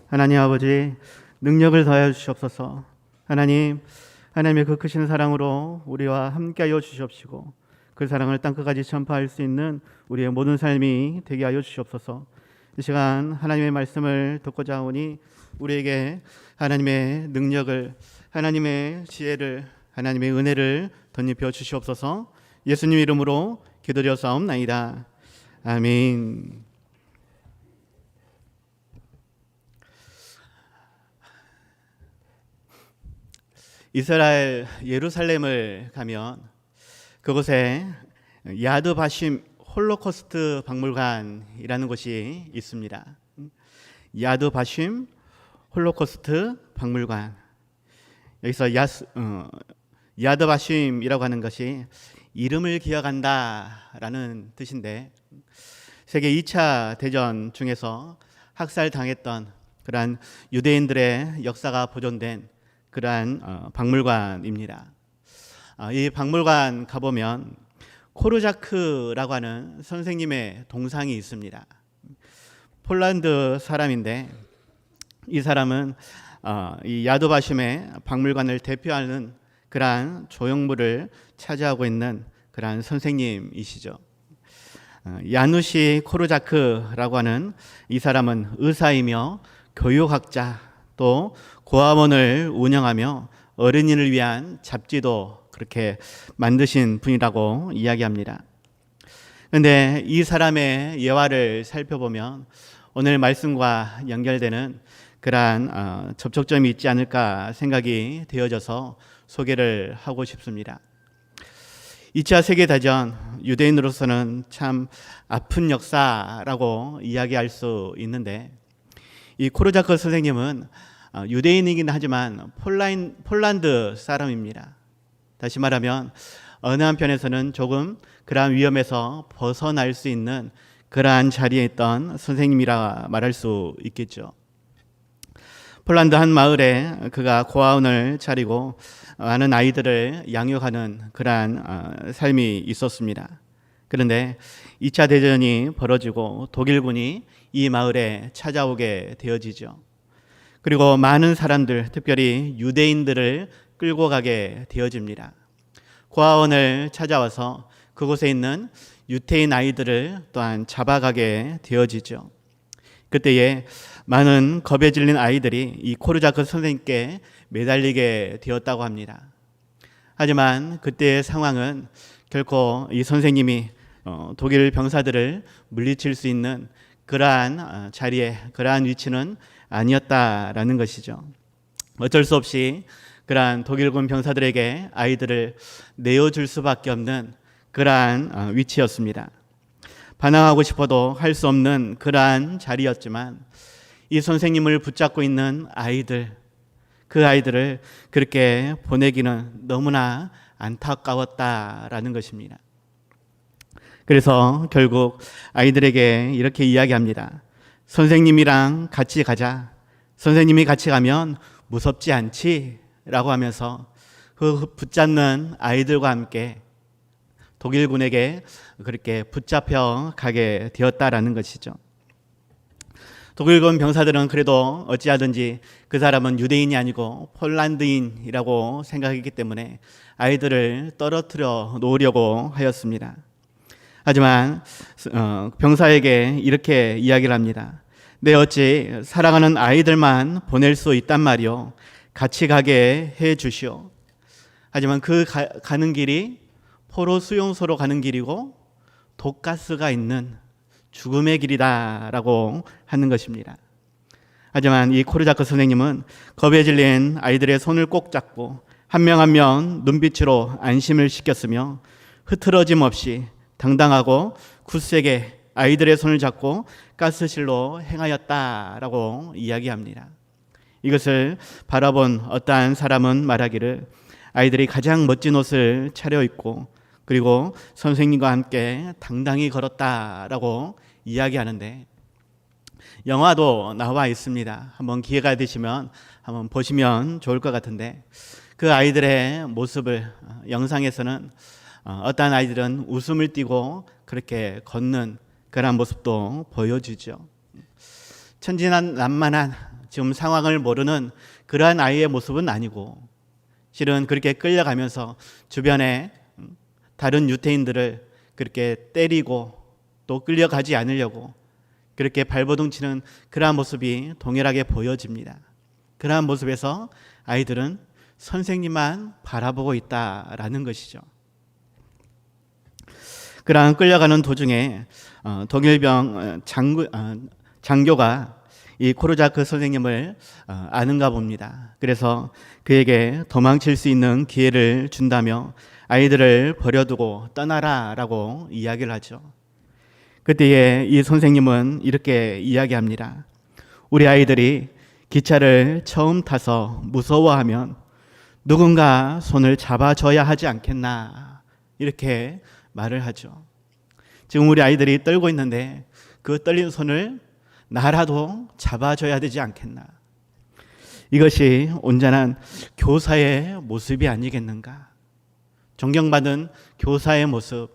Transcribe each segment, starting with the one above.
하나님 아버지, 능력을 더하여 주시옵소서. 하나님의 그 크신 사랑으로 우리와 함께하여 주시옵시고 그 사랑을 땅끝까지 전파할 수 있는 우리의 모든 삶이 되게 하여 주시옵소서. 이 시간 하나님의 말씀을 듣고자 하오니 우리에게 하나님의 능력을, 하나님의 지혜를, 하나님의 은혜를 덧입혀 주시옵소서. 예수님 이름으로 기도드렸사옵나이다. 아멘. 이스라엘 예루살렘을 가면 그곳에 야드 바심 홀로코스트 박물관이라는 곳이 있습니다. 야드 바심 홀로코스트 박물관. 여기서 야드 바심이라고 하는 것이 이름을 기억한다라는 뜻인데, 세계 2차 대전 중에서 학살당했던 그러한 유대인들의 역사가 보존된 그러한 박물관입니다. 이 박물관 가보면 코르자크라고 하는 선생님의 동상이 있습니다. 폴란드 사람인데 이 사람은 이 야드바심의 박물관을 대표하는 그러한 조형물을 차지하고 있는 그러한 선생님이시죠. 야누시 코르자크라고 하는 이 사람은 의사이며 교육학자, 또 고아원을 운영하며 어린이를 위한 잡지도 그렇게 만드신 분이라고 이야기합니다. 그런데 이 사람의 예화를 살펴보면 오늘 말씀과 연결되는 그러한 접촉점이 있지 않을까 생각이 되어져서 소개를 하고 싶습니다. 2차 세계대전, 유대인으로서는 참 아픈 역사라고 이야기할 수 있는데, 이 코르자크 선생님은 유대인이긴 하지만 폴란드 사람입니다. 다시 말하면 어느 한편에서는 조금 그러한 위험에서 벗어날 수 있는 그러한 자리에 있던 선생님이라 말할 수 있겠죠. 폴란드 한 마을에 그가 고아원을 차리고 많은 아이들을 양육하는 그러한 삶이 있었습니다. 그런데 2차 대전이 벌어지고 독일군이 이 마을에 찾아오게 되어지죠. 그리고 많은 사람들, 특별히 유대인들을 끌고 가게 되어집니다. 고아원을 찾아와서 그곳에 있는 유태인 아이들을 또한 잡아가게 되어지죠. 그때에 많은 겁에 질린 아이들이 이 코르자크 선생님께 매달리게 되었다고 합니다. 하지만 그때의 상황은 결코 이 선생님이 독일 병사들을 물리칠 수 있는 그러한 자리에, 그러한 위치는 아니었다라는 것이죠. 어쩔 수 없이 그러한 독일군 병사들에게 아이들을 내어줄 수밖에 없는 그러한 위치였습니다. 반항하고 싶어도 할 수 없는 그러한 자리였지만 이 선생님을 붙잡고 있는 아이들, 그 아이들을 그렇게 보내기는 너무나 안타까웠다라는 것입니다. 그래서 결국 아이들에게 이렇게 이야기합니다. 선생님이랑 같이 가자. 선생님이 같이 가면 무섭지 않지? 라고 하면서 그 붙잡는 아이들과 함께 독일군에게 그렇게 붙잡혀 가게 되었다라는 것이죠. 독일군 병사들은 그래도 어찌하든지 그 사람은 유대인이 아니고 폴란드인이라고 생각했기 때문에 아이들을 떨어뜨려 놓으려고 하였습니다. 하지만 병사에게 이렇게 이야기를 합니다. 내 어찌 사랑하는 아이들만 보낼 수 있단 말이오. 같이 가게 해 주시오. 하지만 그 가는 길이 포로 수용소로 가는 길이고 독가스가 있는 죽음의 길이다라고 하는 것입니다. 하지만 이 코르자크 선생님은 겁에 질린 아이들의 손을 꼭 잡고 한 명 한 명 눈빛으로 안심을 시켰으며 흐트러짐 없이 당당하고 굳세게 아이들의 손을 잡고 가스실로 행하였다라고 이야기합니다. 이것을 바라본 어떠한 사람은 말하기를 아이들이 가장 멋진 옷을 차려입고 그리고 선생님과 함께 당당히 걸었다라고 이야기하는데, 영화도 나와 있습니다. 한번 기회가 되시면 한번 보시면 좋을 것 같은데, 그 아이들의 모습을 영상에서는 어떤 아이들은 웃음을 띠고 그렇게 걷는 그런 모습도 보여주죠. 천진난만한 지금 상황을 모르는 그러한 아이의 모습은 아니고 실은 그렇게 끌려가면서 주변에 다른 유태인들을 그렇게 때리고 또 끌려가지 않으려고 그렇게 발버둥 치는 그러한 모습이 동일하게 보여집니다. 그러한 모습에서 아이들은 선생님만 바라보고 있다라는 것이죠. 그러한 끌려가는 도중에 독일병 장교가 이 코르자크 선생님을 아는가 봅니다. 그래서 그에게 도망칠 수 있는 기회를 준다며 아이들을 버려두고 떠나라라고 이야기를 하죠. 그때에 이 선생님은 이렇게 이야기합니다. 우리 아이들이 기차를 처음 타서 무서워하면 누군가 손을 잡아줘야 하지 않겠나 이렇게 말을 하죠. 지금 우리 아이들이 떨고 있는데 그 떨린 손을 나라도 잡아줘야 되지 않겠나. 이것이 온전한 교사의 모습이 아니겠는가. 존경받은 교사의 모습.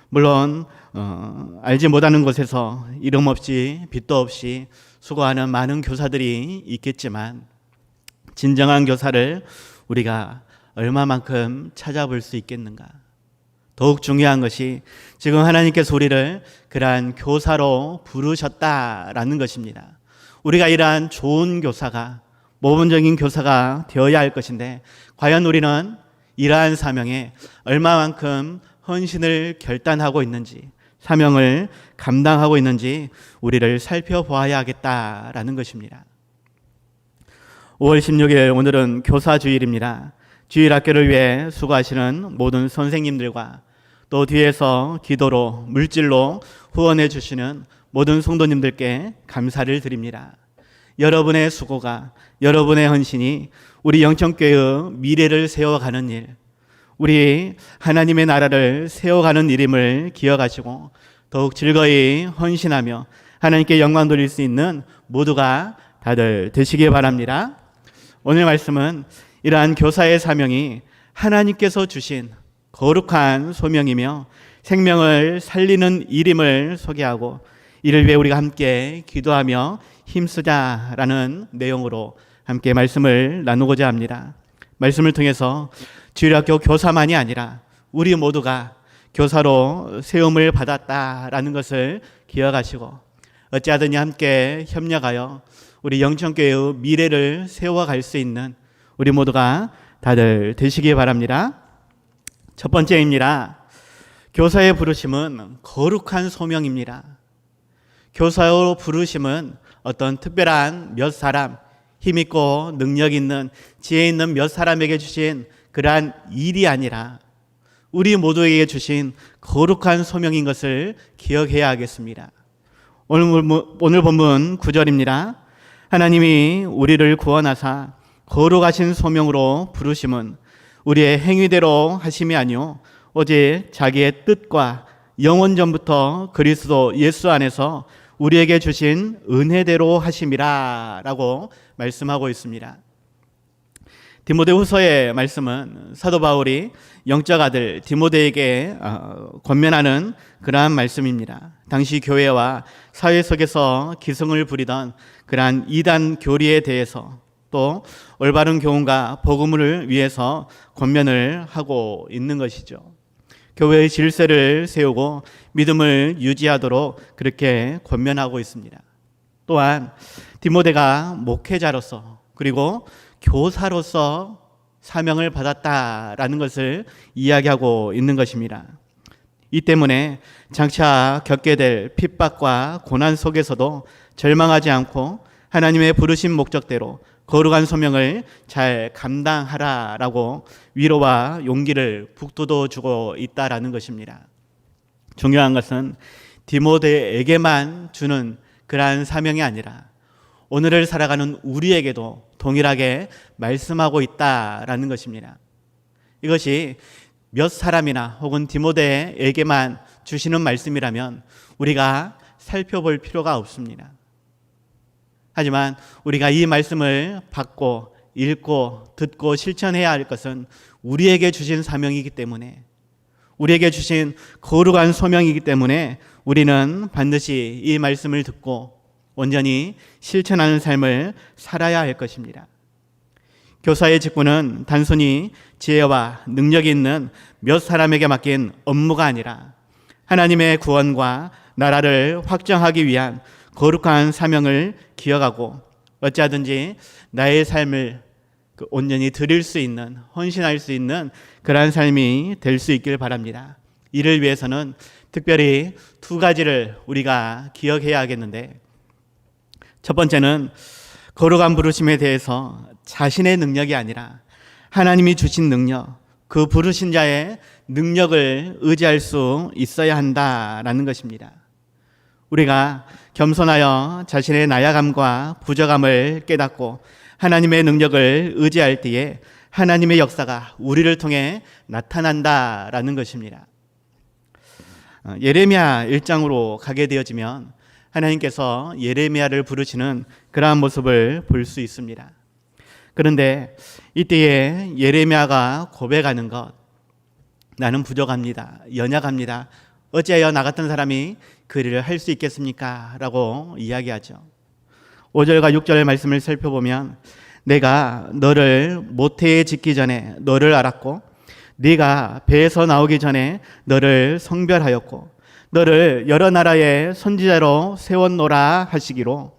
물론 알지 못하는 곳에서 이름 없이 빚도 없이 수고하는 많은 교사들이 있겠지만 진정한 교사를 우리가 얼마만큼 찾아볼 수 있겠는가. 더욱 중요한 것이 지금 하나님께서 우리를 그러한 교사로 부르셨다라는 것입니다. 우리가 이러한 좋은 교사가, 모범적인 교사가 되어야 할 것인데 과연 우리는 이러한 사명에 얼마만큼 헌신을 결단하고 있는지, 사명을 감당하고 있는지 우리를 살펴보아야 하겠다라는 것입니다. 5월 16일 오늘은 교사주일입니다. 주일학교를 위해 수고하시는 모든 선생님들과 또 뒤에서 기도로 물질로 후원해 주시는 모든 성도님들께 감사를 드립니다. 여러분의 수고가, 여러분의 헌신이 우리 영천교회의 미래를 세워가는 일, 우리 하나님의 나라를 세워가는 일임을 기억하시고 더욱 즐거이 헌신하며 하나님께 영광 돌릴 수 있는 모두가 다들 되시기 바랍니다. 오늘 말씀은 이러한 교사의 사명이 하나님께서 주신 거룩한 소명이며 생명을 살리는 일임을 소개하고 이를 위해 우리가 함께 기도하며 힘쓰자라는 내용으로 함께 말씀을 나누고자 합니다. 말씀을 통해서 주일학교 교사만이 아니라 우리 모두가 교사로 세움을 받았다라는 것을 기억하시고 어찌하든지 함께 협력하여 우리 영천교회의 미래를 세워갈 수 있는 우리 모두가 다들 되시기 바랍니다. 첫 번째입니다. 교사의 부르심은 거룩한 소명입니다. 교사로 부르심은 어떤 특별한 몇 사람, 힘있고 능력 있는, 지혜 있는 몇 사람에게 주신 그러한 일이 아니라 우리 모두에게 주신 거룩한 소명인 것을 기억해야 하겠습니다. 오늘 본문 9절입니다. 하나님이 우리를 구원하사 거룩하신 소명으로 부르심은 우리의 행위대로 하심이 아니요 오직 자기의 뜻과 영원 전부터 그리스도 예수 안에서 우리에게 주신 은혜대로 하심이라 라고 말씀하고 있습니다. 디모데후서의 말씀은 사도 바울이 영적 아들 디모데에게 권면하는 그러한 말씀입니다. 당시 교회와 사회 속에서 기승을 부리던 그러한 이단 교리에 대해서 또 올바른 교훈과 복음을 위해서 권면을 하고 있는 것이죠. 교회의 질서를 세우고 믿음을 유지하도록 그렇게 권면하고 있습니다. 또한 디모데가 목회자로서 그리고 교사로서 사명을 받았다라는 것을 이야기하고 있는 것입니다. 이 때문에 장차 겪게 될 핍박과 고난 속에서도 절망하지 않고 하나님의 부르신 목적대로 거룩한 소명을 잘 감당하라라고 위로와 용기를 북돋워 주고 있다라는 것입니다. 중요한 것은 디모데에게만 주는 그러한 사명이 아니라 오늘을 살아가는 우리에게도 동일하게 말씀하고 있다라는 것입니다. 이것이 몇 사람이나 혹은 디모데에게만 주시는 말씀이라면 우리가 살펴볼 필요가 없습니다. 하지만 우리가 이 말씀을 받고 읽고 듣고 실천해야 할 것은 우리에게 주신 사명이기 때문에, 우리에게 주신 거룩한 소명이기 때문에 우리는 반드시 이 말씀을 듣고 온전히 실천하는 삶을 살아야 할 것입니다. 교사의 직분은 단순히 지혜와 능력이 있는 몇 사람에게 맡긴 업무가 아니라 하나님의 구원과 나라를 확정하기 위한 거룩한 사명을 기억하고 어찌하든지 나의 삶을 온전히 드릴 수 있는, 헌신할 수 있는 그러한 삶이 될 수 있길 바랍니다. 이를 위해서는 특별히 두 가지를 우리가 기억해야 하겠는데, 첫 번째는 거룩한 부르심에 대해서 자신의 능력이 아니라 하나님이 주신 능력, 그 부르신 자의 능력을 의지할 수 있어야 한다라는 것입니다. 우리가 겸손하여 자신의 나약함과 부족함을 깨닫고 하나님의 능력을 의지할 때에 하나님의 역사가 우리를 통해 나타난다라는 것입니다. 예레미야 1장으로 가게 되어지면 하나님께서 예레미야를 부르시는 그러한 모습을 볼 수 있습니다. 그런데 이때에 예레미야가 고백하는 것, 나는 부족합니다. 연약합니다. 어찌하여 나 같은 사람이 그 일을 할 수 있겠습니까? 라고 이야기하죠. 5절과 6절 말씀을 살펴보면 내가 너를 모태에 짓기 전에 너를 알았고 네가 배에서 나오기 전에 너를 성별하였고 너를 여러 나라의 선지자로 세웠노라 하시기로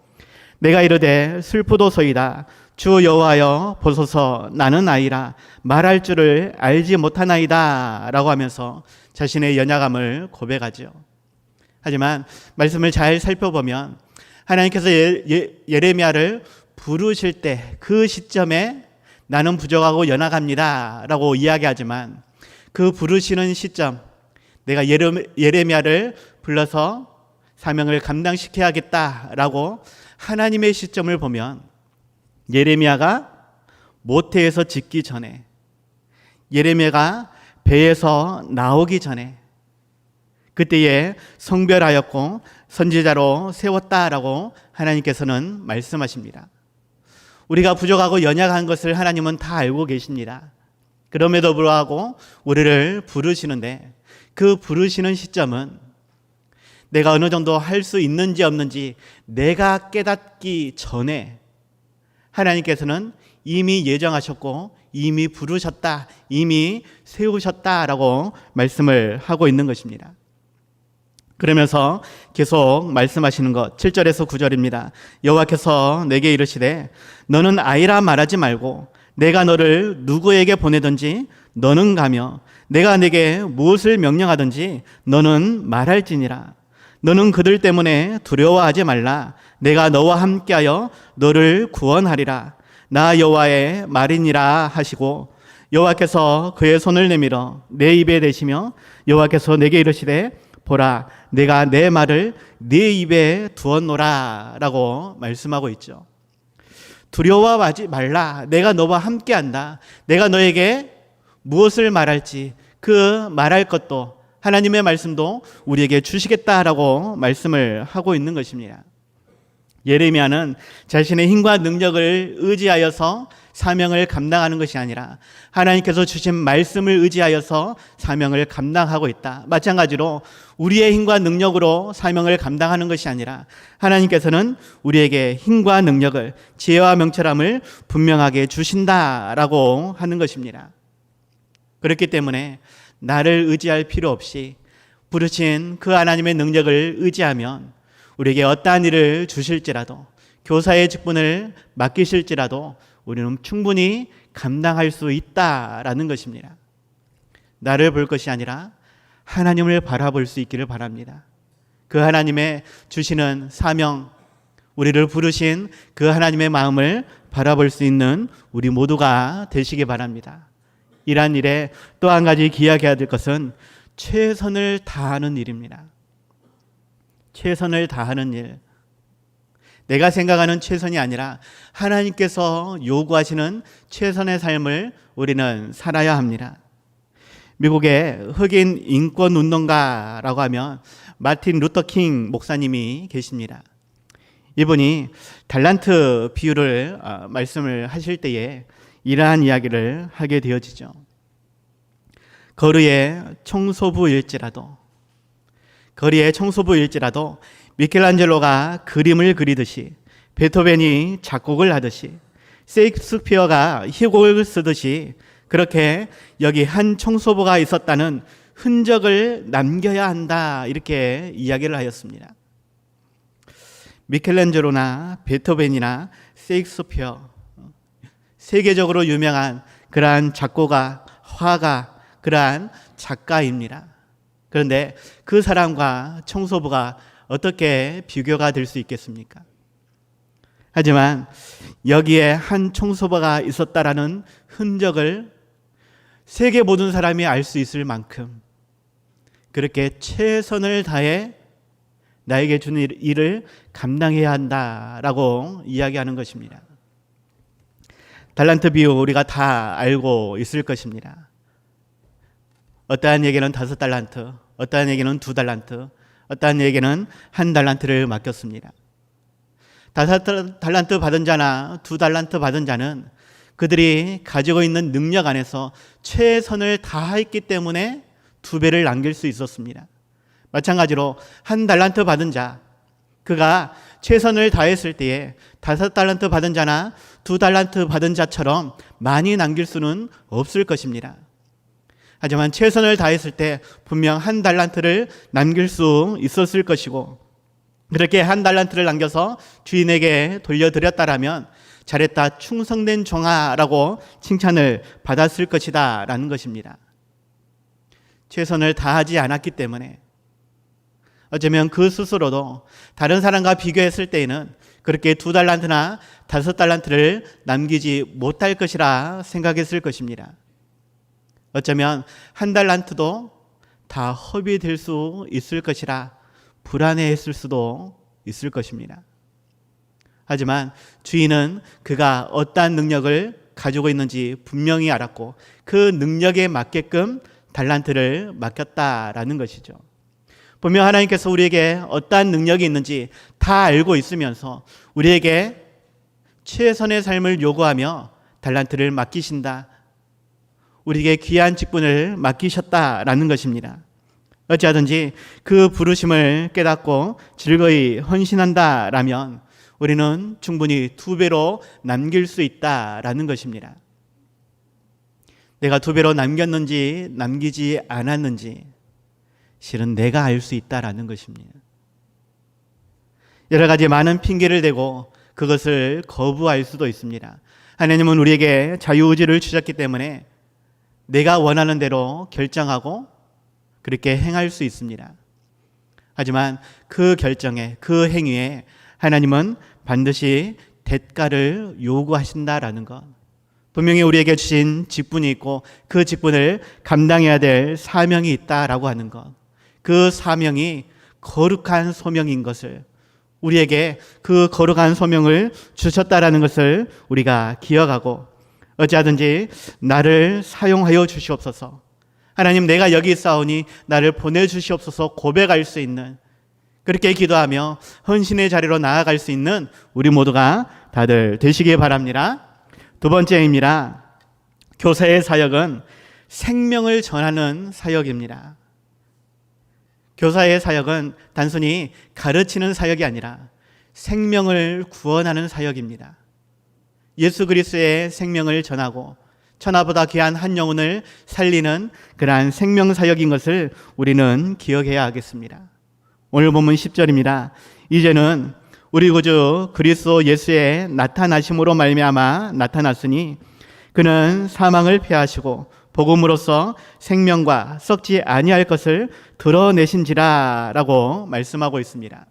내가 이르되 슬프도소이다. 주 여호와여 보소서 나는 아이라 말할 줄을 알지 못하나이다 라고 하면서 자신의 연약함을 고백하죠. 하지만 말씀을 잘 살펴보면 하나님께서 예레미야를 부르실 때 그 시점에 나는 부족하고 연약합니다 라고 이야기하지만 그 부르시는 시점, 내가 예레미야를 불러서 사명을 감당시켜야겠다라고 하나님의 시점을 보면 예레미야가 모태에서 짓기 전에, 예레미야가 배에서 나오기 전에 그때에 성별하였고 선지자로 세웠다라고 하나님께서는 말씀하십니다. 우리가 부족하고 연약한 것을 하나님은 다 알고 계십니다. 그럼에도 불구하고 우리를 부르시는데 그 부르시는 시점은 내가 어느 정도 할 수 있는지 없는지 내가 깨닫기 전에 하나님께서는 이미 예정하셨고 이미 부르셨다, 이미 세우셨다라고 말씀을 하고 있는 것입니다. 그러면서 계속 말씀하시는 것 7절에서 9절입니다. 여호와께서 내게 이르시되 너는 아이라 말하지 말고 내가 너를 누구에게 보내든지 너는 가며 내가 내게 무엇을 명령하든지 너는 말할지니라. 너는 그들 때문에 두려워하지 말라. 내가 너와 함께하여 너를 구원하리라. 나 여호와의 말이니라 하시고 여호와께서 그의 손을 내밀어 내 입에 대시며 여호와께서 내게 이르시되 보라 내가 내 말을 네 입에 두었노라 라고 말씀하고 있죠. 두려워하지 말라. 내가 너와 함께한다. 내가 너에게 무엇을 말할지 그 말할 것도 하나님의 말씀도 우리에게 주시겠다라고 말씀을 하고 있는 것입니다. 예레미야는 자신의 힘과 능력을 의지하여서 사명을 감당하는 것이 아니라 하나님께서 주신 말씀을 의지하여서 사명을 감당하고 있다. 마찬가지로 우리의 힘과 능력으로 사명을 감당하는 것이 아니라 하나님께서는 우리에게 힘과 능력을, 지혜와 명철함을 분명하게 주신다라고 하는 것입니다. 그렇기 때문에 나를 의지할 필요 없이 부르신 그 하나님의 능력을 의지하면 우리에게 어떠한 일을 주실지라도, 교사의 직분을 맡기실지라도 우리는 충분히 감당할 수 있다라는 것입니다. 나를 볼 것이 아니라 하나님을 바라볼 수 있기를 바랍니다. 그 하나님의 주시는 사명, 우리를 부르신 그 하나님의 마음을 바라볼 수 있는 우리 모두가 되시기 바랍니다. 이러한 일에 또 한 가지 기억해야 될 것은 최선을 다하는 일입니다. 최선을 다하는 일. 내가 생각하는 최선이 아니라 하나님께서 요구하시는 최선의 삶을 우리는 살아야 합니다. 미국의 흑인 인권 운동가라고 하면 마틴 루터 킹 목사님이 계십니다. 이분이 달란트 비유를 말씀을 하실 때에 이러한 이야기를 하게 되어지죠. 거리의 청소부일지라도 미켈란젤로가 그림을 그리듯이, 베토벤이 작곡을 하듯이, 셰익스피어가 희곡을 쓰듯이 그렇게 여기 한 청소부가 있었다는 흔적을 남겨야 한다, 이렇게 이야기를 하였습니다. 미켈란젤로나 베토벤이나 셰익스피어, 세계적으로 유명한 그러한 작곡가, 화가, 그러한 작가입니다. 그런데 그 사람과 청소부가 어떻게 비교가 될 수 있겠습니까? 하지만 여기에 한 청소부가 있었다라는 흔적을 세계 모든 사람이 알 수 있을 만큼 그렇게 최선을 다해 나에게 주는 일을 감당해야 한다라고 이야기하는 것입니다. 달란트 비유 우리가 다 알고 있을 것입니다. 어떠한 에게는 5달란트, 어떠한 에게는 2달란트, 어떠한 에게는 1달란트를 맡겼습니다. 5달란트 받은 자나 2달란트 받은 자는 그들이 가지고 있는 능력 안에서 최선을 다했기 때문에 2배를 남길 수 있었습니다. 마찬가지로 1달란트 받은 자, 그가 최선을 다했을 때에 5달란트 받은 자나 2달란트 받은 자처럼 많이 남길 수는 없을 것입니다. 하지만 최선을 다했을 때 분명 1달란트를 남길 수 있었을 것이고, 그렇게 1달란트를 남겨서 주인에게 돌려드렸다라면 잘했다, 충성된 종아라고 칭찬을 받았을 것이다 라는 것입니다. 최선을 다하지 않았기 때문에 어쩌면 그 스스로도 다른 사람과 비교했을 때에는 그렇게 2달란트나 5달란트를 남기지 못할 것이라 생각했을 것입니다. 어쩌면 1달란트도 다 허비될 수 있을 것이라 불안해했을 수도 있을 것입니다. 하지만 주인은 그가 어떠한 능력을 가지고 있는지 분명히 알았고 그 능력에 맞게끔 달란트를 맡겼다라는 것이죠. 분명 하나님께서 우리에게 어떠한 능력이 있는지 다 알고 있으면서 우리에게 최선의 삶을 요구하며 달란트를 맡기신다, 우리에게 귀한 직분을 맡기셨다라는 것입니다. 어찌하든지 그 부르심을 깨닫고 즐거이 헌신한다라면 우리는 충분히 2배로 남길 수 있다라는 것입니다. 내가 2배로 남겼는지 남기지 않았는지 실은 내가 알 수 있다라는 것입니다. 여러 가지 많은 핑계를 대고 그것을 거부할 수도 있습니다. 하나님은 우리에게 자유의지를 주셨기 때문에 내가 원하는 대로 결정하고 그렇게 행할 수 있습니다. 하지만 그 결정에, 그 행위에 하나님은 반드시 대가를 요구하신다라는 것, 분명히 우리에게 주신 직분이 있고 그 직분을 감당해야 될 사명이 있다라고 하는 것, 그 사명이 거룩한 소명인 것을, 우리에게 그 거룩한 소명을 주셨다라는 것을 우리가 기억하고 어찌하든지 나를 사용하여 주시옵소서, 하나님 내가 여기 있사오니 나를 보내주시옵소서 고백할 수 있는, 그렇게 기도하며 헌신의 자리로 나아갈 수 있는 우리 모두가 다들 되시기 바랍니다. 2번째입니다. 교사의 사역은 생명을 전하는 사역입니다. 교사의 사역은 단순히 가르치는 사역이 아니라 생명을 구원하는 사역입니다. 예수 그리스도의 생명을 전하고 천하보다 귀한 한 영혼을 살리는 그러한 생명 사역인 것을 우리는 기억해야 하겠습니다. 오늘 본문 10절입니다. 이제는 우리 구주 그리스도 예수의 나타나심으로 말미암아 나타났으니 그는 사망을 패하시고 복음으로써 생명과 썩지 아니할 것을 드러내신지라 라고 말씀하고 있습니다.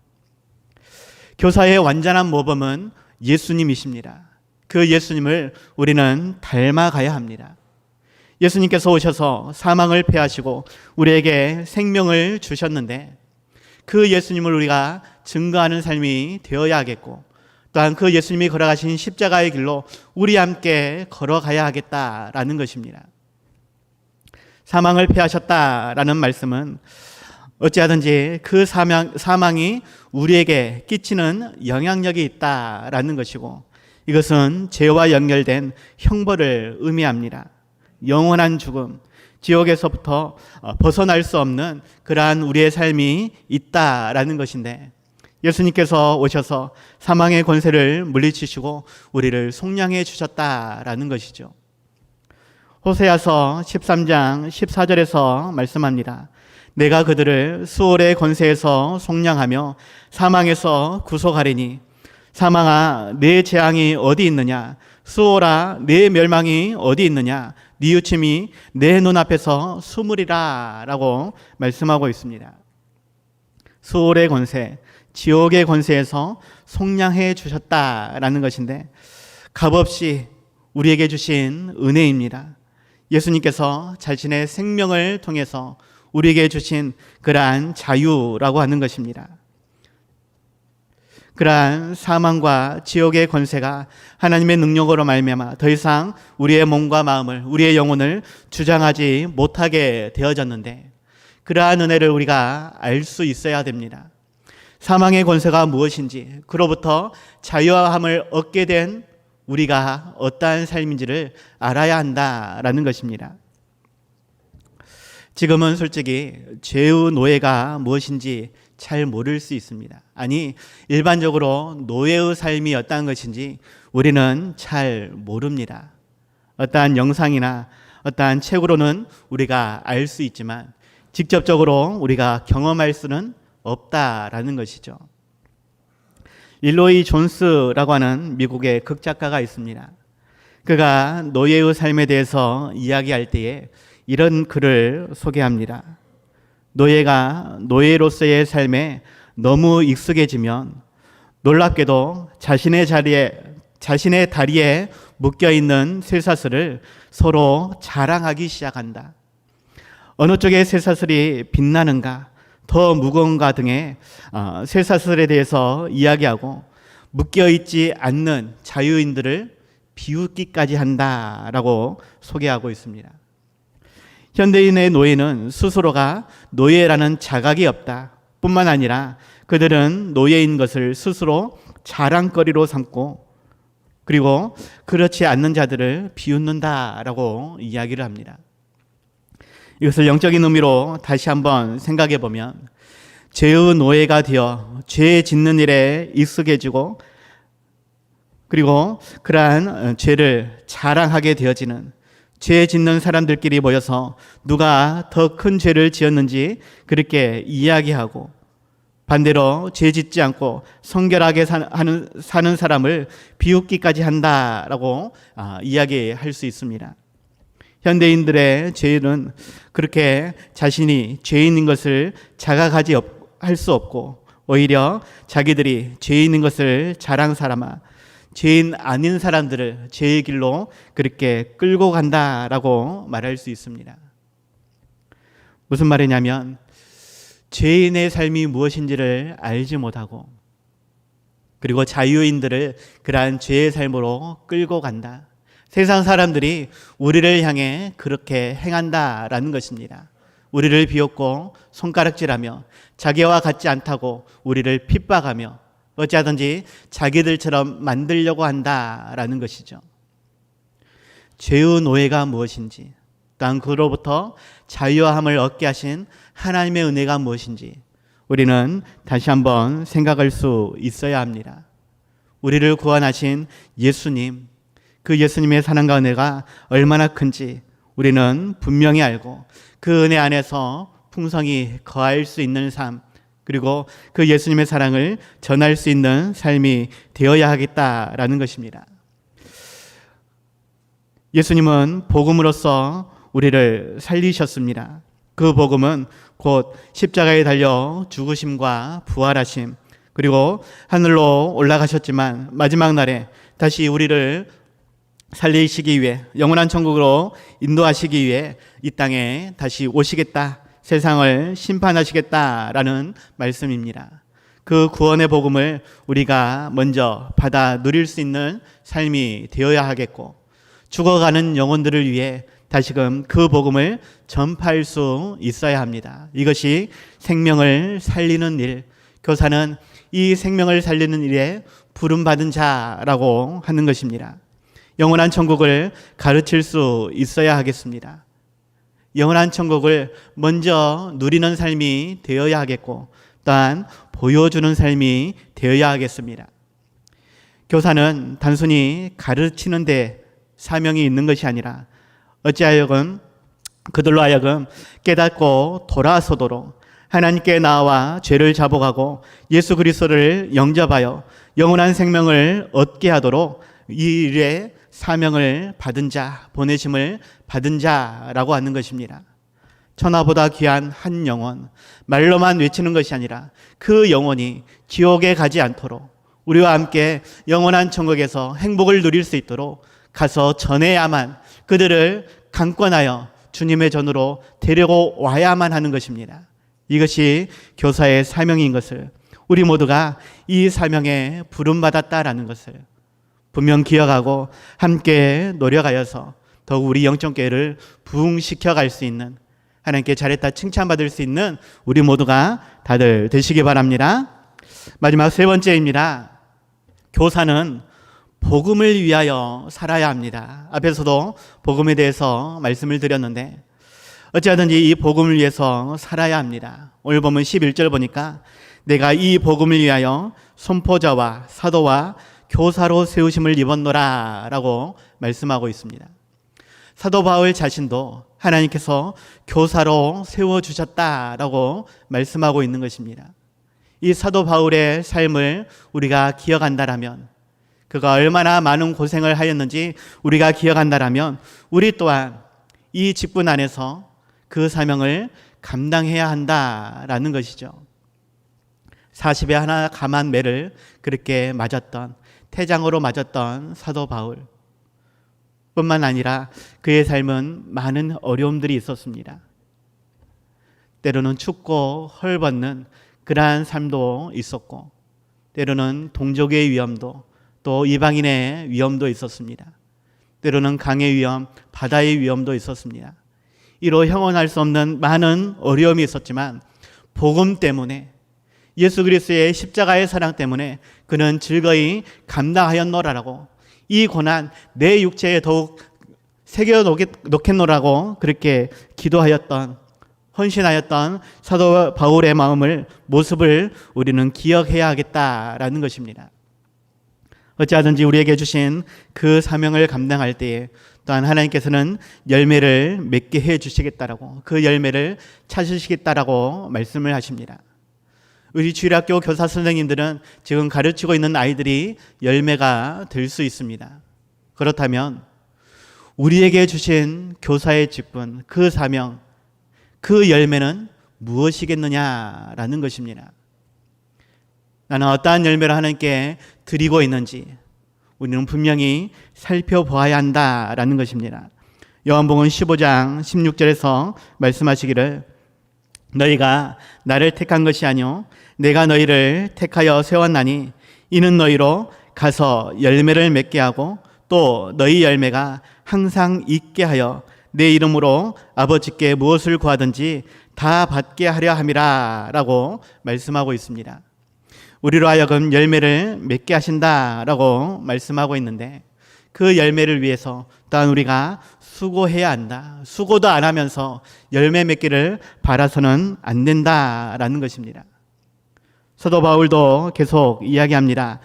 교사의 완전한 모범은 예수님이십니다. 그 예수님을 우리는 닮아가야 합니다. 예수님께서 오셔서 사망을 패하시고 우리에게 생명을 주셨는데 그 예수님을 우리가 증거하는 삶이 되어야 하겠고, 또한 그 예수님이 걸어가신 십자가의 길로 우리 함께 걸어가야 하겠다라는 것입니다. 사망을 패하셨다라는 말씀은 어찌하든지 그 사망이 우리에게 끼치는 영향력이 있다라는 것이고, 이것은 죄와 연결된 형벌을 의미합니다. 영원한 죽음, 지옥에서부터 벗어날 수 없는 그러한 우리의 삶이 있다라는 것인데, 예수님께서 오셔서 사망의 권세를 물리치시고 우리를 속량해 주셨다라는 것이죠. 호세아서 13장 14절에서 말씀합니다. 내가 그들을 수월의 권세에서 속량하며 사망에서 구속하리니 사망아 내 재앙이 어디 있느냐, 수월아 내 멸망이 어디 있느냐, 뉘우침이 내 눈앞에서 숨으리라 라고 말씀하고 있습니다. 수월의 권세, 지옥의 권세에서 속량해 주셨다라는 것인데 값없이 우리에게 주신 은혜입니다. 예수님께서 자신의 생명을 통해서 우리에게 주신 그러한 자유라고 하는 것입니다. 그러한 사망과 지옥의 권세가 하나님의 능력으로 말미암아 더 이상 우리의 몸과 마음을, 우리의 영혼을 주장하지 못하게 되어졌는데 그러한 은혜를 우리가 알 수 있어야 됩니다. 사망의 권세가 무엇인지, 그로부터 자유함을 얻게 된 우리가 어떠한 삶인지를 알아야 한다라는 것입니다. 지금은 솔직히 죄의 노예가 무엇인지 잘 모를 수 있습니다. 아니, 일반적으로 노예의 삶이 어떠한 것인지 우리는 잘 모릅니다. 어떠한 영상이나 어떠한 책으로는 우리가 알 수 있지만 직접적으로 우리가 경험할 수는 없다라는 것이죠. 일로이 존스라고 하는 미국의 극작가가 있습니다. 그가 노예의 삶에 대해서 이야기할 때에 이런 글을 소개합니다. 노예가 노예로서의 삶에 너무 익숙해지면 놀랍게도 자신의 다리에 묶여있는 쇠사슬을 서로 자랑하기 시작한다. 어느 쪽에 쇠사슬이 빛나는가, 더 무거운가 등의 쇠사슬에 대해서 이야기하고 묶여있지 않는 자유인들을 비웃기까지 한다라고 소개하고 있습니다. 현대인의 노예는 스스로가 노예라는 자각이 없다 뿐만 아니라 그들은 노예인 것을 스스로 자랑거리로 삼고 그리고 그렇지 않는 자들을 비웃는다라고 이야기를 합니다. 이것을 영적인 의미로 다시 한번 생각해 보면 죄의 노예가 되어 죄 짓는 일에 익숙해지고 그리고 그러한 죄를 자랑하게 되어지는, 죄 짓는 사람들끼리 모여서 누가 더 큰 죄를 지었는지 그렇게 이야기하고 반대로 죄 짓지 않고 성결하게 사는 사람을 비웃기까지 한다라고 이야기할 수 있습니다. 현대인들의 죄는 그렇게 자신이 죄인인 것을 자각하지 할 수 없고 오히려 자기들이 죄인인 것을 자랑 삼아 죄인 아닌 사람들을 죄의 길로 그렇게 끌고 간다라고 말할 수 있습니다. 무슨 말이냐면 죄인의 삶이 무엇인지를 알지 못하고 그리고 자유인들을 그러한 죄의 삶으로 끌고 간다. 세상 사람들이 우리를 향해 그렇게 행한다라는 것입니다. 우리를 비웃고 손가락질하며 자기와 같지 않다고 우리를 핍박하며 어찌하든지 자기들처럼 만들려고 한다라는 것이죠. 죄의 노예가 무엇인지, 또한 그로부터 자유함을 얻게 하신 하나님의 은혜가 무엇인지 우리는 다시 한번 생각할 수 있어야 합니다. 우리를 구원하신 예수님, 그 예수님의 사랑과 은혜가 얼마나 큰지 우리는 분명히 알고 그 은혜 안에서 풍성히 거할 수 있는 삶, 그리고 그 예수님의 사랑을 전할 수 있는 삶이 되어야 하겠다라는 것입니다. 예수님은 복음으로써 우리를 살리셨습니다. 그 복음은 곧 십자가에 달려 죽으심과 부활하심, 그리고 하늘로 올라가셨지만 마지막 날에 다시 우리를 살리시기 위해, 영원한 천국으로 인도하시기 위해 이 땅에 다시 오시겠다, 세상을 심판하시겠다라는 말씀입니다. 그 구원의 복음을 우리가 먼저 받아 누릴 수 있는 삶이 되어야 하겠고, 죽어가는 영혼들을 위해 다시금 그 복음을 전파할 수 있어야 합니다. 이것이 생명을 살리는 일, 교사는 이 생명을 살리는 일에 부름받은 자라고 하는 것입니다. 영원한 천국을 가르칠 수 있어야 하겠습니다. 영원한 천국을 먼저 누리는 삶이 되어야 하겠고, 또한 보여주는 삶이 되어야 하겠습니다. 교사는 단순히 가르치는 데 사명이 있는 것이 아니라 그들로 하여금 깨닫고 돌아서도록 하나님께 나아와 죄를 자복하고 예수 그리스도를 영접하여 영원한 생명을 얻게 하도록 이 일에 사명을 받은 자, 보내심을 받은 자라고 하는 것입니다. 천하보다 귀한 한 영혼, 말로만 외치는 것이 아니라 그 영혼이 지옥에 가지 않도록 우리와 함께 영원한 천국에서 행복을 누릴 수 있도록 가서 전해야만, 그들을 강권하여 주님의 전으로 데리고 와야만 하는 것입니다. 이것이 교사의 사명인 것을, 우리 모두가 이 사명에 부름받았다라는 것을 분명 기억하고 함께 노력하여서 더욱 우리 영적계를 부흥시켜 갈 수 있는, 하나님께 잘했다 칭찬받을 수 있는 우리 모두가 다들 되시기 바랍니다. 마지막 세 번째입니다. 교사는 복음을 위하여 살아야 합니다. 앞에서도 복음에 대해서 말씀을 드렸는데 어찌하든지 이 복음을 위해서 살아야 합니다. 오늘 보면 11절 보니까 내가 이 복음을 위하여 선포자와 사도와 교사로 세우심을 입었노라 라고 말씀하고 있습니다. 사도 바울 자신도 하나님께서 교사로 세워주셨다라고 말씀하고 있는 것입니다. 이 사도 바울의 삶을 우리가 기억한다라면, 그가 얼마나 많은 고생을 하였는지 우리가 기억한다라면 우리 또한 이 직분 안에서 그 사명을 감당해야 한다라는 것이죠. 40에 하나 감한 매를 그렇게 맞았던, 태장으로 맞았던 사도 바울 뿐만 아니라 그의 삶은 많은 어려움들이 있었습니다. 때로는 춥고 헐벗는 그러한 삶도 있었고, 때로는 동족의 위험도, 또 이방인의 위험도 있었습니다. 때로는 강의 위험, 바다의 위험도 있었습니다. 이로 형언할 수 없는 많은 어려움이 있었지만 복음 때문에, 예수 그리스도의 십자가의 사랑 때문에 그는 즐거이 감당하였노라라고, 이 고난 내 육체에 더욱 새겨 놓겠노라고 그렇게 기도하였던, 헌신하였던 사도 바울의 모습을 우리는 기억해야 하겠다라는 것입니다. 어찌하든지 우리에게 주신 그 사명을 감당할 때에 또한 하나님께서는 열매를 맺게 해 주시겠다라고, 그 열매를 찾으시겠다라고 말씀을 하십니다. 우리 주일학교 교사 선생님들은 지금 가르치고 있는 아이들이 열매가 될 수 있습니다. 그렇다면 우리에게 주신 교사의 직분, 그 사명, 그 열매는 무엇이겠느냐라는 것입니다. 나는 어떠한 열매를 하나님께 드리고 있는지 우리는 분명히 살펴보아야 한다라는 것입니다. 요한복음 15장 16절에서 말씀하시기를 너희가 나를 택한 것이 아니요 내가 너희를 택하여 세웠나니 이는 너희로 가서 열매를 맺게 하고 또 너희 열매가 항상 있게 하여 내 이름으로 아버지께 무엇을 구하든지 다 받게 하려 함이라 라고 말씀하고 있습니다. 우리로 하여금 열매를 맺게 하신다라고 말씀하고 있는데, 그 열매를 위해서 또한 우리가 수고해야 한다. 수고도 안 하면서 열매 맺기를 바라서는 안 된다라는 것입니다. 사도 바울도 계속 이야기합니다.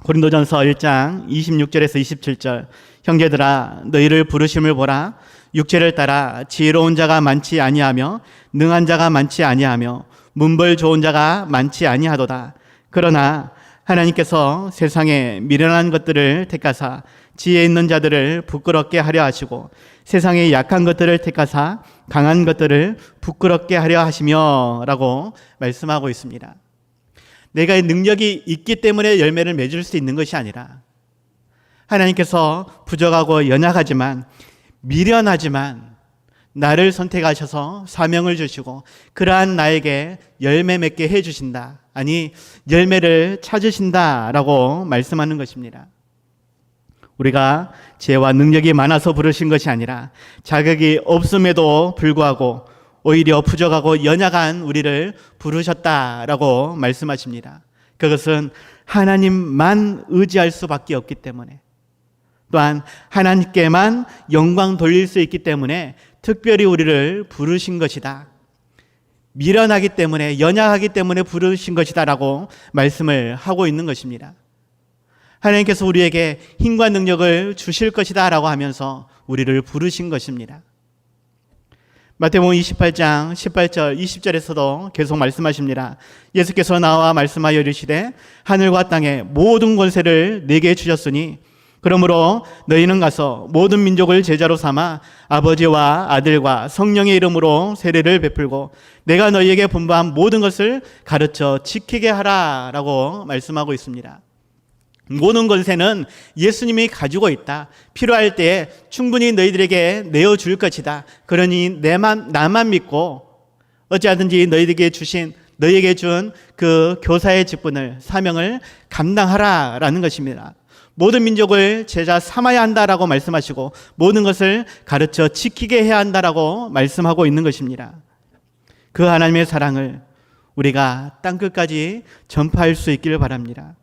고린도전서 1장 26절에서 27절 형제들아 너희를 부르심을 보라. 육체를 따라 지혜로운 자가 많지 아니하며 능한 자가 많지 아니하며 문벌 좋은 자가 많지 아니하도다. 그러나 하나님께서 세상에 미련한 것들을 택하사 지혜 있는 자들을 부끄럽게 하려 하시고 세상에 약한 것들을 택하사 강한 것들을 부끄럽게 하려 하시며 라고 말씀하고 있습니다. 내가 능력이 있기 때문에 열매를 맺을 수 있는 것이 아니라 하나님께서 부족하고 연약하지만 미련하지만 나를 선택하셔서 사명을 주시고 그러한 나에게 열매 맺게 해주신다. 아니 열매를 찾으신다라고 말씀하는 것입니다. 우리가 죄와 능력이 많아서 부르신 것이 아니라 자격이 없음에도 불구하고 오히려 부족하고 연약한 우리를 부르셨다라고 말씀하십니다. 그것은 하나님만 의지할 수밖에 없기 때문에, 또한 하나님께만 영광 돌릴 수 있기 때문에 특별히 우리를 부르신 것이다. 미련하기 때문에, 연약하기 때문에 부르신 것이다라고 말씀을 하고 있는 것입니다. 하나님께서 우리에게 힘과 능력을 주실 것이다라고 하면서 우리를 부르신 것입니다. 마태복음 28장 18절 20절에서도 계속 말씀하십니다. 예수께서 나와 말씀하여 이르시되 하늘과 땅의 모든 권세를 내게 주셨으니 그러므로 너희는 가서 모든 민족을 제자로 삼아 아버지와 아들과 성령의 이름으로 세례를 베풀고 내가 너희에게 분부한 모든 것을 가르쳐 지키게 하라라고 말씀하고 있습니다. 모든 권세는 예수님이 가지고 있다. 필요할 때에 충분히 너희들에게 내어줄 것이다. 그러니 나만 믿고 어찌하든지 너희에게 준 그 교사의 직분을, 사명을 감당하라라는 것입니다. 모든 민족을 제자 삼아야 한다라고 말씀하시고 모든 것을 가르쳐 지키게 해야 한다라고 말씀하고 있는 것입니다. 그 하나님의 사랑을 우리가 땅끝까지 전파할 수 있기를 바랍니다.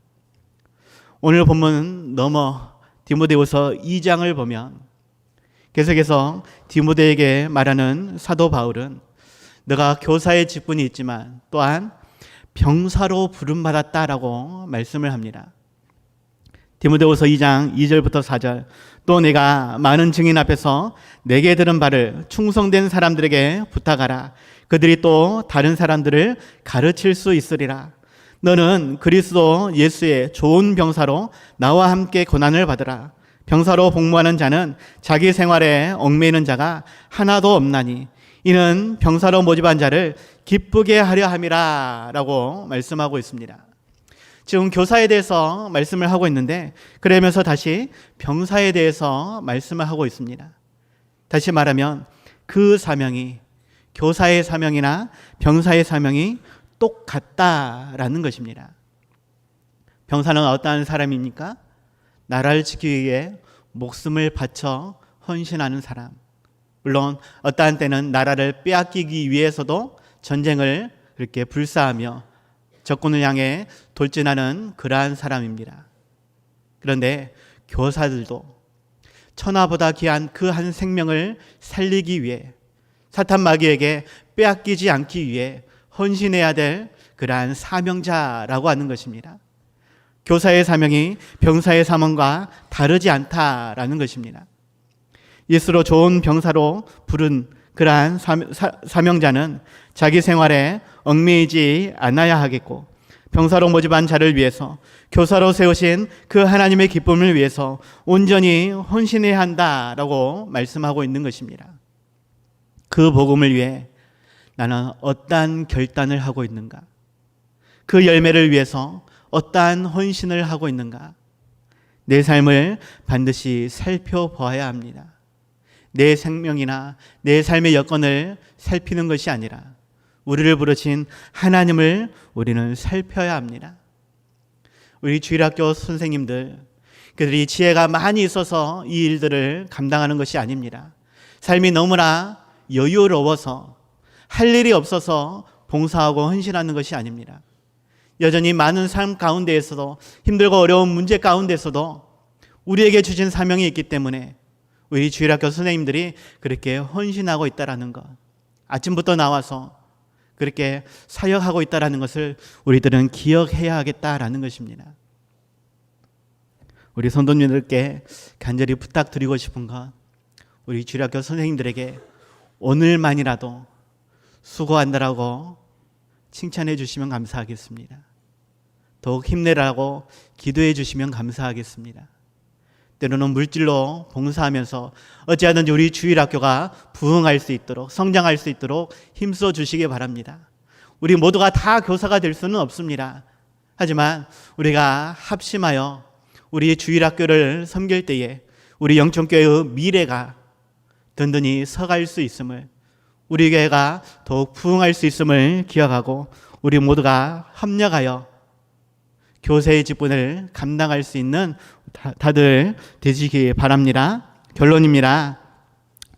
오늘 본문 넘어 디모데후서 2장을 보면 계속해서 디모데에게 말하는 사도 바울은 너가 교사의 직분이 있지만 또한 병사로 부름받았다라고 말씀을 합니다. 디모데후서 2장 2절부터 4절 또 내가 많은 증인 앞에서 내게 들은 바를 충성된 사람들에게 부탁하라. 그들이 또 다른 사람들을 가르칠 수 있으리라. 너는 그리스도 예수의 좋은 병사로 나와 함께 고난을 받으라. 병사로 복무하는 자는 자기 생활에 얽매이는 자가 하나도 없나니 이는 병사로 모집한 자를 기쁘게 하려 함이라 라고 말씀하고 있습니다. 지금 교사에 대해서 말씀을 하고 있는데 그러면서 다시 병사에 대해서 말씀을 하고 있습니다. 다시 말하면 그 사명이 교사의 사명이나 병사의 사명이 똑같다라는 것입니다. 병사는 어떠한 사람입니까? 나라를 지키기 위해 목숨을 바쳐 헌신하는 사람. 물론 어떠한 때는 나라를 빼앗기기 위해서도 전쟁을 이렇게 불사하며 적군을 향해 돌진하는 그러한 사람입니다. 그런데 교사들도 천하보다 귀한 그 한 생명을 살리기 위해 사탄 마귀에게 빼앗기지 않기 위해 헌신해야 될 그러한 사명자라고 하는 것입니다. 교사의 사명이 병사의 사명과 다르지 않다라는 것입니다. 예수로 좋은 병사로 부른 그러한 사명자는 자기 생활에 얽매이지 않아야 하겠고 병사로 모집한 자를 위해서 교사로 세우신 그 하나님의 기쁨을 위해서 온전히 헌신해야 한다라고 말씀하고 있는 것입니다. 그 복음을 위해 나는 어떠한 결단을 하고 있는가? 그 열매를 위해서 어떠한 헌신을 하고 있는가? 내 삶을 반드시 살펴보아야 합니다. 내 생명이나 내 삶의 여건을 살피는 것이 아니라 우리를 부르신 하나님을 우리는 살펴야 합니다. 우리 주일학교 선생님들, 그들이 지혜가 많이 있어서 이 일들을 감당하는 것이 아닙니다. 삶이 너무나 여유로워서 할 일이 없어서 봉사하고 헌신하는 것이 아닙니다. 여전히 많은 삶 가운데에서도 힘들고 어려운 문제 가운데서도 우리에게 주신 사명이 있기 때문에 우리 주일학교 선생님들이 그렇게 헌신하고 있다는 것, 아침부터 나와서 그렇게 사역하고 있다는 것을 우리들은 기억해야 하겠다라는 것입니다. 우리 성도님들께 간절히 부탁드리고 싶은 것, 우리 주일학교 선생님들에게 오늘만이라도 수고한다라고 칭찬해 주시면 감사하겠습니다. 더욱 힘내라고 기도해 주시면 감사하겠습니다. 때로는 물질로 봉사하면서 어찌하든지 우리 주일학교가 부흥할 수 있도록, 성장할 수 있도록 힘써 주시기 바랍니다. 우리 모두가 다 교사가 될 수는 없습니다. 하지만 우리가 합심하여 우리 주일학교를 섬길 때에 우리 영천교회의 미래가 든든히 서갈 수 있음을, 우리 교회가 더욱 부흥할 수 있음을 기억하고 우리 모두가 협력하여 교세의 직분을 감당할 수 있는 다들 되시기 바랍니다. 결론입니다.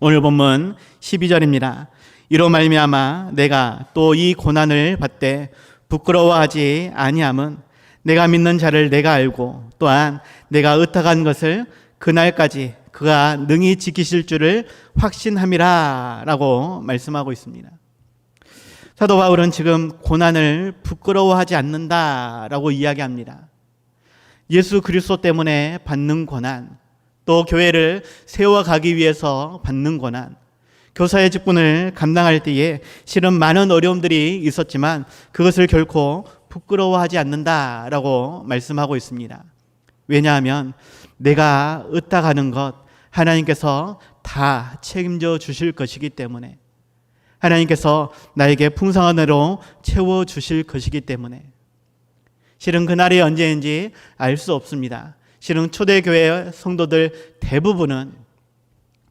오늘 본문 12절입니다. 이로 말미암아 내가 또 이 고난을 받되 부끄러워하지 아니함은 내가 믿는 자를 내가 알고 또한 내가 의탁한 것을 그날까지 그가 능히 지키실 줄을 확신함이라 라고 말씀하고 있습니다. 사도 바울은 지금 고난을 부끄러워하지 않는다라고 이야기합니다. 예수 그리스도 때문에 받는 고난, 또 교회를 세워가기 위해서 받는 고난, 교사의 직분을 감당할 때에 실은 많은 어려움들이 있었지만 그것을 결코 부끄러워하지 않는다라고 말씀하고 있습니다. 왜냐하면 내가 얻다가는 것 하나님께서 다 책임져 주실 것이기 때문에, 하나님께서 나에게 풍성한 은혜로 채워주실 것이기 때문에, 실은 그날이 언제인지 알 수 없습니다. 실은 초대교회 성도들 대부분은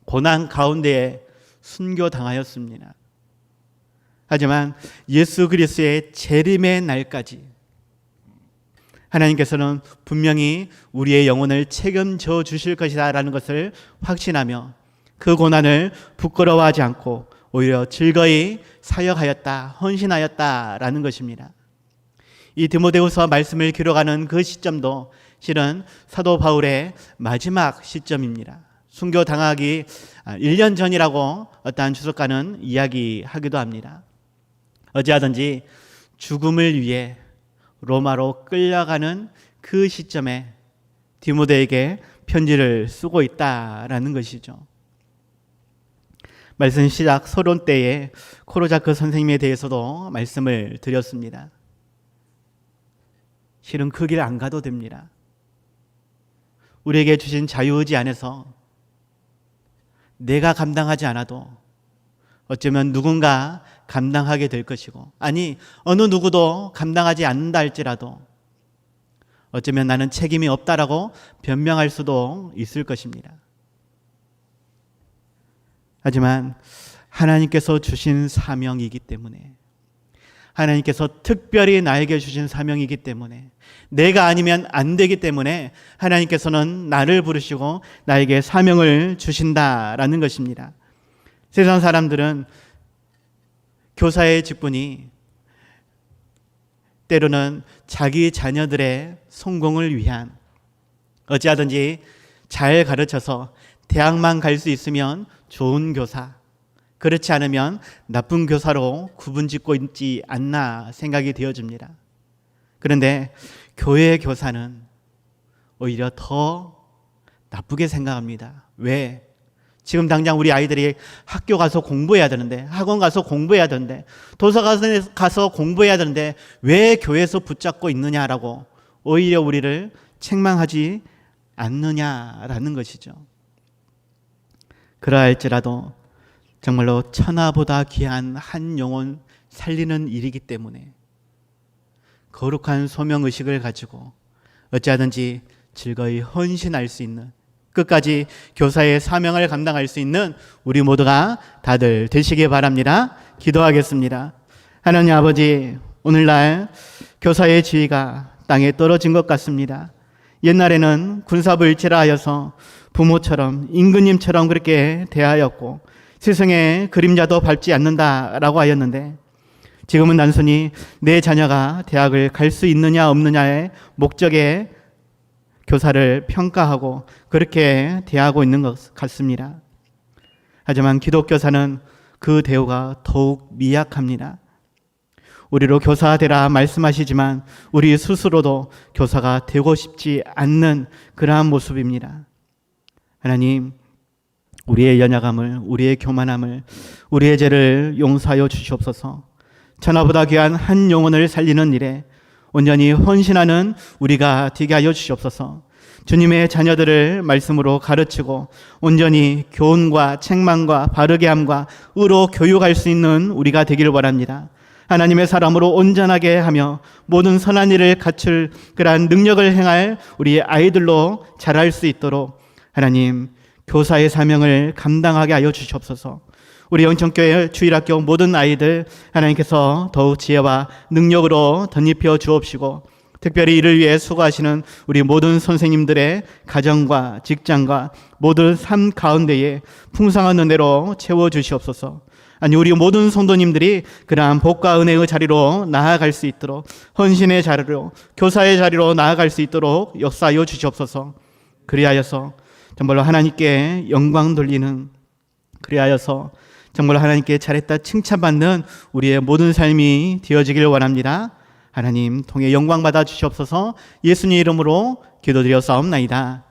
고난 가운데에 순교당하였습니다. 하지만 예수 그리스도의 재림의 날까지 하나님께서는 분명히 우리의 영혼을 책임져 주실 것이다 라는 것을 확신하며 그 고난을 부끄러워하지 않고 오히려 즐거이 사역하였다, 헌신하였다라는 것입니다. 이 디모데후서 말씀을 기록하는 그 시점도 실은 사도 바울의 마지막 시점입니다. 순교당하기 1년 전이라고 어떠한 주석가는 이야기하기도 합니다. 어찌하든지 죽음을 위해 로마로 끌려가는 그 시점에 디모데에게 편지를 쓰고 있다라는 것이죠. 말씀 시작 서론 때에 코로자크 선생님에 대해서도 말씀을 드렸습니다. 실은 그 길 안 가도 됩니다. 우리에게 주신 자유의지 안에서 내가 감당하지 않아도 어쩌면 누군가 감당하게 될 것이고, 아니 어느 누구도 감당하지 않는다 할지라도 어쩌면 나는 책임이 없다라고 변명할 수도 있을 것입니다. 하지만 하나님께서 주신 사명이기 때문에, 하나님께서 특별히 나에게 주신 사명이기 때문에, 내가 아니면 안 되기 때문에 하나님께서는 나를 부르시고 나에게 사명을 주신다라는 것입니다. 세상 사람들은 교사의 직분이 때로는 자기 자녀들의 성공을 위한, 어찌하든지 잘 가르쳐서 대학만 갈 수 있으면 좋은 교사, 그렇지 않으면 나쁜 교사로 구분짓고 있지 않나 생각이 되어집니다. 그런데 교회 교사는 오히려 더 나쁘게 생각합니다. 왜? 지금 당장 우리 아이들이 학교 가서 공부해야 되는데, 학원 가서 공부해야 되는데, 도서관에 가서 공부해야 되는데 왜 교회에서 붙잡고 있느냐라고 오히려 우리를 책망하지 않느냐라는 것이죠. 그러할지라도 정말로 천하보다 귀한 한 영혼 살리는 일이기 때문에 거룩한 소명의식을 가지고 어찌하든지 즐거이 헌신할 수 있는, 끝까지 교사의 사명을 감당할 수 있는 우리 모두가 다들 되시기 바랍니다. 기도하겠습니다. 하나님 아버지, 오늘날 교사의 지위가 땅에 떨어진 것 같습니다. 옛날에는 군사불질하여서 부모처럼 임금님처럼 그렇게 대하였고 세상에 그림자도 밟지 않는다라고 하였는데, 지금은 단순히 내 자녀가 대학을 갈 수 있느냐 없느냐의 목적에 교사를 평가하고 그렇게 대하고 있는 것 같습니다. 하지만 기독교사는 그 대우가 더욱 미약합니다. 우리로 교사 되라 말씀하시지만 우리 스스로도 교사가 되고 싶지 않는 그러한 모습입니다. 하나님, 우리의 연약함을, 우리의 교만함을, 우리의 죄를 용서하여 주시옵소서. 천하보다 귀한 한 영혼을 살리는 일에 온전히 헌신하는 우리가 되게 하여 주시옵소서. 주님의 자녀들을 말씀으로 가르치고 온전히 교훈과 책망과 바르게 함과 의로 교육할 수 있는 우리가 되기를 원합니다. 하나님의 사람으로 온전하게 하며 모든 선한 일을 갖출 그러한 능력을 행할 우리의 아이들로 자랄 수 있도록 하나님, 교사의 사명을 감당하게 하여 주시옵소서. 우리 영천교회 주일학교 모든 아이들 하나님께서 더욱 지혜와 능력으로 덧입혀 주옵시고, 특별히 이를 위해 수고하시는 우리 모든 선생님들의 가정과 직장과 모든 삶 가운데에 풍성한 은혜로 채워주시옵소서. 아니, 우리 모든 성도님들이 그러한 복과 은혜의 자리로 나아갈 수 있도록, 헌신의 자리로, 교사의 자리로 나아갈 수 있도록 역사하여 주시옵소서. 그리하여서 정말로 하나님께 영광 돌리는, 그리하여서 정말 하나님께 잘했다 칭찬받는 우리의 모든 삶이 되어지길 원합니다. 하나님 통해 영광 받아 주시옵소서. 예수님 이름으로 기도드려 싸움나이다.